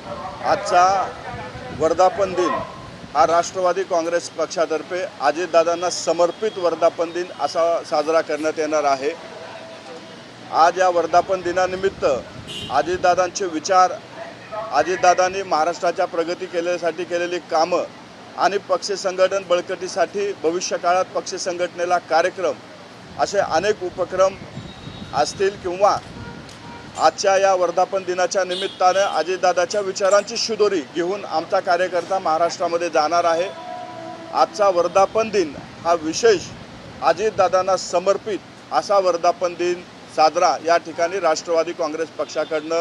आजचा वर्धापन दिन हा राष्ट्रवादी काँग्रेस पक्षातर्फे अजितदादांना समर्पित वर्धापन दिन असा साजरा करण्यात येणार आहे। आज या वर्धापन दिनानिमित्त अजितदादांचे विचार, अजितदादांनी महाराष्ट्राच्या प्रगती केल्यासाठी केलेली कामं आणि पक्ष संघटन बळकटीसाठी भविष्यकाळात पक्ष संघटनेला कार्यक्रम असे अनेक उपक्रम असतील किंवा आजच्या या वर्धापन दिनाच्या निमित्ताने अजितदादाच्या विचारांची शिदोरी घेऊन आमचा कार्यकर्ता महाराष्ट्रामध्ये जाणार आहे। आजचा वर्धापन दिन हा विशेष अजितदादांना समर्पित असा वर्धापन दिन साजरा या ठिकाणी राष्ट्रवादी काँग्रेस पक्षाकडून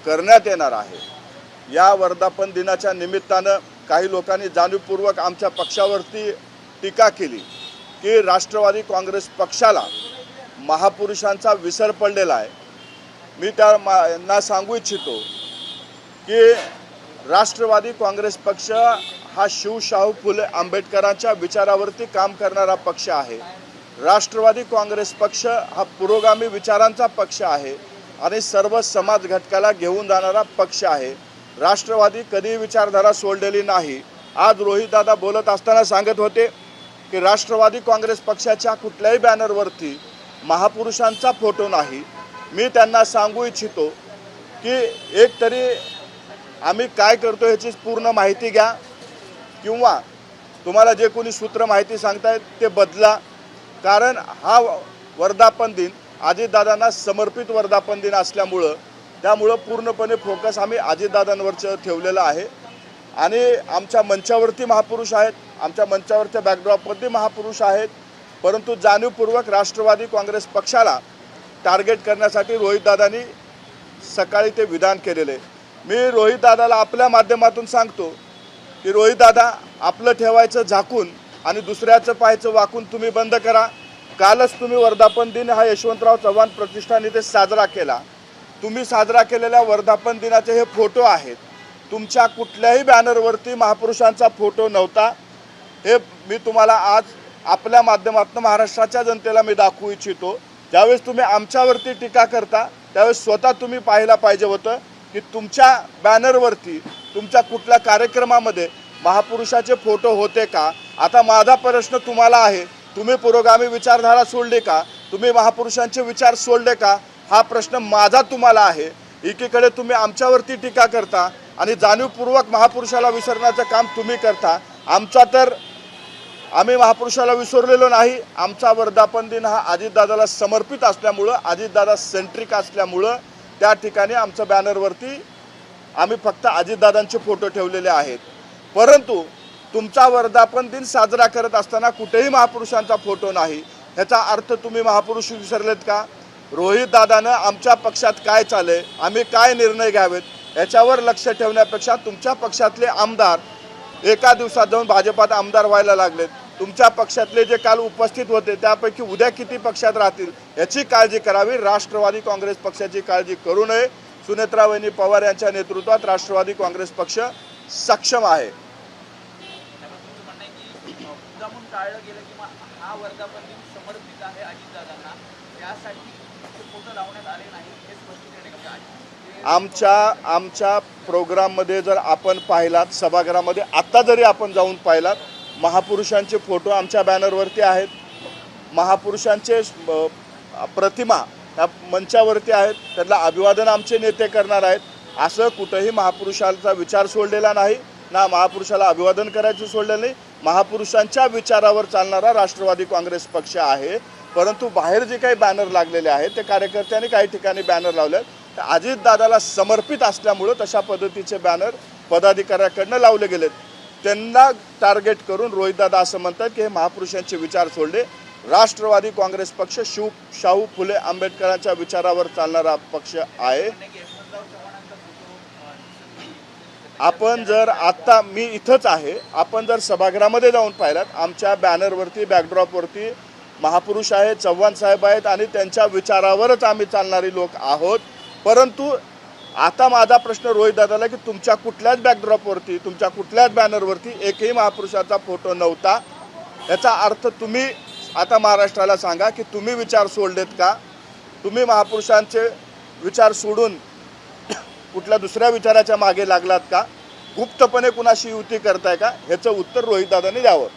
करण्यात येणार आहे। या वर्धापन दिनाच्या निमित्ताने काही लोकांनी जाणीवपूर्वक आमच्या पक्षावरती टीका केली की राष्ट्रवादी काँग्रेस पक्षाला महापुरुषांचा विसर पडलेला आहे। मी त्यांना सांगू इच्छितो की राष्ट्रवादी काँग्रेस पक्ष हा शाहू फुले आंबेडकरांच्या विचारावरती काम करणारा पक्ष आहे। राष्ट्रवादी काँग्रेस पक्ष हा पुरोगामी विचारांचा पक्ष आहे आणि सर्व समाज घटकाला घेऊन जाणारा पक्ष आहे। राष्ट्रवादी कधी विचारधारा सोडलेली नाही। आज रोहितदादा बोलत असताना सांगत होते की राष्ट्रवादी काँग्रेस पक्षाच्या कुठल्याही बॅनरवरती महापुरुषांचा फोटो नाही। मी त्यांना सांगू इच्छितो की एक तरी आम्ही काय करतो ह्याची पूर्ण माहिती घ्या किंवा तुम्हाला जे कोणी सूत्र माहिती सांगतायत ते बदला, कारण हा वर्धापन दिन अजितदादांना समर्पित वर्धापन दिन असल्यामुळं त्यामुळं पूर्णपणे फोकस आम्ही अजितदादांवरच ठेवलेला आहे। आणि आमच्या मंचावरती महापुरुष आहेत, आमच्या मंचावरच्या बॅकड्रॉपमध्ये महापुरुष आहेत, परंतु जाणीवपूर्वक राष्ट्रवादी काँग्रेस पक्षाला टार्गेट करण्यासाठी रोहितदादांनी सकाळी ते विधान केलेले। मी रोहितदादाला आपल्या माध्यमातून सांगतो की रोहितदादा, आपलं ठेवायचं झाकून आणि दुसऱ्याचं पाहायचं वाकून तुम्ही बंद करा। कालच तुम्ही वर्धापन दिन हा यशवंतराव चव्हाण प्रतिष्ठान इथे साजरा केला। तुम्ही साजरा केलेल्या वर्धापन दिनाचे हे फोटो आहेत। तुमच्या कुठल्याही बॅनरवरती महापुरुषांचा फोटो नव्हता। हे मी तुम्हाला आज आपल्या माध्यमातून महाराष्ट्राच्या जनतेला मी दाखवू इच्छितो। ज्यावेळेस तुम्ही आमच्यावरती टीका करता त्यावेळेस स्वतः तुम्ही पाहायला पाहिजे होतं की तुमच्या बॅनरवरती तुमच्या कुठल्या कार्यक्रमामध्ये महापुरुषाचे फोटो होते का। आता माझा प्रश्न तुम्हाला आहे, तुम्ही पुरोगामी विचारधारा सोडली का, तुम्ही महापुरुषांचे विचार सोडले का, हा प्रश्न माझा तुम्हाला आहे। एकीकडे तुम्ही आमच्यावरती टीका करता आणि जाणीवपूर्वक महापुरुषाला विसरण्याचं काम तुम्ही करता। आमचा तर आम्ही महापुरुषाला विसरलेलो नाही। आमचा वर्धापन दिन हा अजितदादाला समर्पित असल्यामुळं, अजितदादा सेंट्रिक असल्यामुळं त्या ठिकाणी आमच्या बॅनरवरती आम्ही फक्त अजितदादांचे फोटो ठेवलेले आहेत। परंतु तुमचा वर्धापन दिन साजरा करत असताना कुठेही महापुरुषांचा फोटो नाही। ह्याचा अर्थ तुम्ही महापुरुष विसरलेत का। रोहितदादानं आमच्या पक्षात काय चाललंय, आम्ही काय निर्णय घ्यावेत याच्यावर लक्ष ठेवण्यापेक्षा तुमच्या पक्षातले आमदार एका दिवसात जाऊन भाजपात आमदार व्हायला लागलेत। तुमच्या पक्षातले जे काल उपस्थित होते त्यापैकी उद्या किती पक्षात राहतील याची काळजी करावी। राष्ट्रवादी काँग्रेस पक्षाची काळजी करू नये। सुनेत्रावहिनी पवार यांच्या नेतृत्वात राष्ट्रवादी काँग्रेस पक्ष सक्षम आहे। आमच्या प्रोग्राममध्ये जर आपण पाहिलात, सभागृहामध्ये आत्ता जरी आपण जाऊन पाहिलात, महापुरुषांचे फोटो आमच्या बॅनरवरती आहेत। महापुरुषांचे प्रतिमा त्या मंचावरती आहेत, त्याला अभिवादन आमचे नेते करणार आहेत। असं कुठंही महापुरुषांचा विचार सोडलेला नाही, ना महापुरुषाला अभिवादन करायचं सोडलेलं नाही। महापुरुषांच्या विचारावर चालणारा राष्ट्रवादी काँग्रेस पक्ष आहे। परंतु बाहेर जे काही बॅनर लागलेले आहेत ते कार्यकर्त्यांनी काही ठिकाणी बॅनर लावले आहेत, अजितदादाला समर्पित असल्यामुळं तशा पद्धतीचे बॅनर पदाधिकाऱ्याकडनं लावले गेलेत। त्यांना टार्गेट करून रोहितदादा असं म्हणतात की हे महापुरुषांचे विचार सोडले। राष्ट्रवादी काँग्रेस पक्ष शाहू फुले आंबेडकरांच्या विचारावर चालणारा पक्ष आहे। आपण जर आत्ता मी इथंच आहे, आपण जर सभागृहामध्ये जाऊन पाहिलात, आमच्या बॅनरवरती बॅकड्रॉपवरती महापुरुष आहेत, चव्हाण साहेब आहेत आणि त्यांच्या विचारावरच आम्ही चालणारी लोक आहोत। परंतु आता माझा प्रश्न रोहितदादाला की तुमच्या कुठल्याच बॅकड्रॉपवरती, तुमच्या कुठल्याच बॅनरवरती एकही महापुरुषाचा फोटो नव्हता। याचा अर्थ तुम्ही आता महाराष्ट्राला सांगा की तुम्ही विचार सोडलेत का। तुम्ही महापुरुषांचे विचार सोडून कुठल्या दुसऱ्या विचाराच्या मागे लागलात का, गुप्तपणे कुणाशी युती करताय का, ह्याचं उत्तर रोहितदादांनी द्यावं.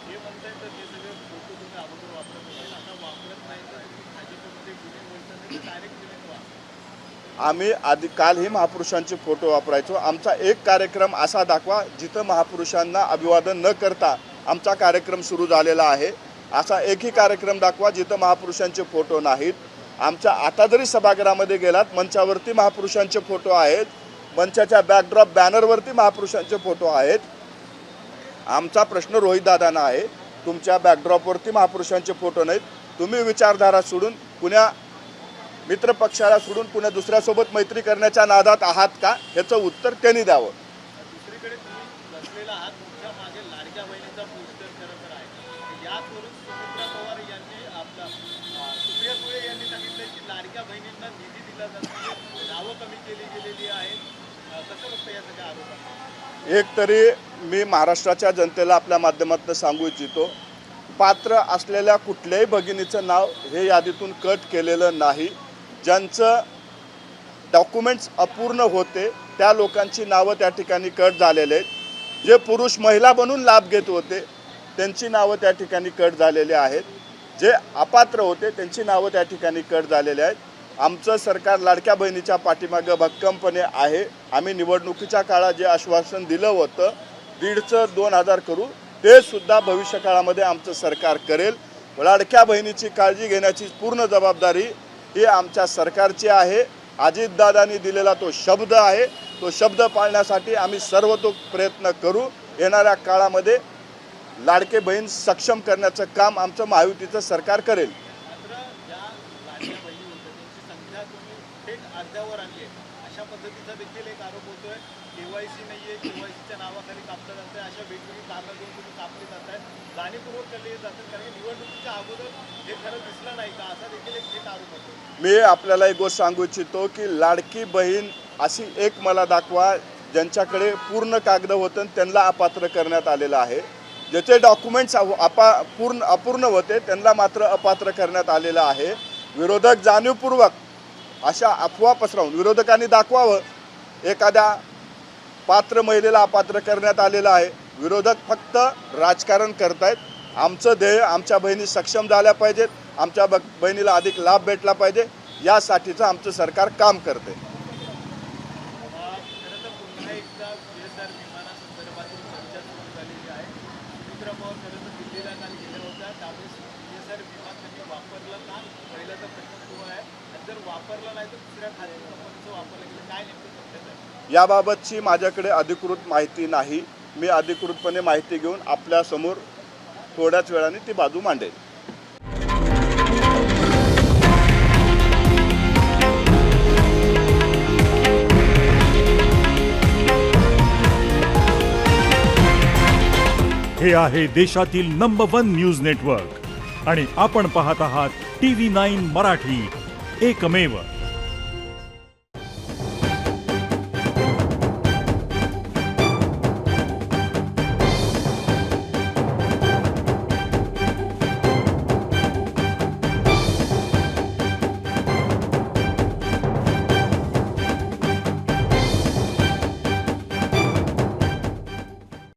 आम्ही आधी कालही महापुरुषांचे फोटो वापरायचो. आमचा एक कार्यक्रम असा दाखवा जिथं महापुरुषांना अभिवादन न करता आमचा कार्यक्रम सुरू झालेला आहे. असा एकही कार्यक्रम दाखवा जिथं महापुरुषांचे फोटो नाहीत. आमच्या आता जरी सभागृहामध्ये गेलात मंचावरती महापुरुषांचे फोटो आहेत, मंचाच्या बॅकड्रॉप बॅनरवरती महापुरुषांचे फोटो आहेत. आमचा प्रश्न रोहितदादांना आहे, तुमच्या बॅकड्रॉपवरती महापुरुषांचे फोटो नाहीत. तुम्ही विचारधारा सोडून कुण्या मित्रपक्षाला सोडून कुण्या दुसऱ्यासोबत मैत्री करण्याच्या नादात आहात का, ह्याचं उत्तर त्यांनी द्यावं. दुसरीकडे तुम्ही बसलेला आहात, तुमच्या मागे लाडक्या बहिणीचा पोस्टर खरं तर आहे. याचवरून सुमित्रा पवार यांनी आपला सुप्रिया सुळे यांनी सांगितलं की लाडक्या बहिणींना निधी दिला जातो, नावं कमी केली गेलेली आहेत. कसं बघतं या सगळ्या आरोपांना? एक तरी मी महाराष्ट्राच्या जनतेला आपल्या माध्यमातून सांगू इच्छितो, पात्र असलेल्या कुठल्याही भगिनीचं नाव हे यादीतून कट केलेलं नाही. ज्यांचं डॉक्युमेंट्स अपूर्ण होते त्या लोकांची नावं त्या ठिकाणी कट झालेले आहेत. जे पुरुष महिला बनून लाभ घेत होते त्यांची नावं त्या ठिकाणी कट झालेली आहेत. जे अपात्र होते त्यांची नावं त्या ठिकाणी कट झालेली आहेत. आमचं सरकार लाडक्या बहिणीच्या पाठीमागं भक्कमपणे आहे. आम्ही निवडणुकीच्या काळात जे आश्वासन दिलं होतं 1,500 2,000 करू, ते सुद्धा भविष्य काळामध्ये आमचं सरकार करेल. लाडक्या बहिणीची काळजी घेण्याची पूर्ण जबाबदारी ही आमच्या सरकारची आहे. अजितदादांनी दिलेला तो शब्द आहे, तो शब्द पाळण्यासाठी आम्ही सर्वतोक प्रयत्न करू. येणाऱ्या काळामध्ये लाडके बहीण सक्षम करण्याचं काम आमचं महायुतीचं सरकार करेल. मात्र ज्या लाडक्या बहिणी होत्या त्यांची संख्या तुम्ही थेट अर्ध्यावर आणली आहे, अशा पद्धतीचा देखील एक आरोप होतोय. केवायसी नाही आहे, केवायसीच्या नावाखाली कापलं जात आहे, अशा वेगवेगळी कारणं देऊन तुम्ही कापले जात आहे, जाणीवपूर्वक केले जातात. कारण की निवडणुकीच्या अगोदर हे खरं दिसलं नाही का, असा देखील एक थेट आरोप होतो. मी आपल्याला एक गोष्ट सांगू इच्छितो की लाडकी बहीण अशी एक मला दाखवा ज्यांच्याकडे पूर्ण कागद होतं त्यांना अपात्र करण्यात आलेलं आहे. ज्याचे डॉक्युमेंट्स अपूर्ण होते त्यांना मात्र अपात्र करण्यात आलेलं आहे. विरोधक जाणीवपूर्वक अशा अफवा पसरवून विरोधकांनी दाखवावं एखाद्या पात्र महिलेला अपात्र करण्यात आलेलं आहे. विरोधक फक्त राजकारण करतायत. आमचं ध्येय आमच्या बहिणी सक्षम झाल्या पाहिजेत, आमच्या बहिणीला अधिक लाभ भेटला पाहिजे, यासाठीचं आमचं सरकार काम करते. खरं तर पुन्हा एकदा CSR विमानासंदर्भातील चर्चा सुरू झालेली आहे. सुमित्रा पवार खरं तर दिल्लीला काल गेल्या होत्या, त्यावेळेस CSR विमान त्यांनी वापरलं का, पहिला तर प्रश्न सुरू आहे. आणि जर वापरलं नाही तर दुसऱ्या खाजगी कंपनीचं वापरलं गेलं, काय नेमकं सत्याचं आहे? याबाबतची माझ्याकडे अधिकृत माहिती नाही. मी अधिकृतपणे माहिती घेऊन आपल्यासमोर थोड्याच वेळाने ती बाजू मांडेल. हे आहे देशातील नंबर 1 न्यूज नेटवर्क आणि आपण पाहत आहात TV9 मराठी, एकमेव.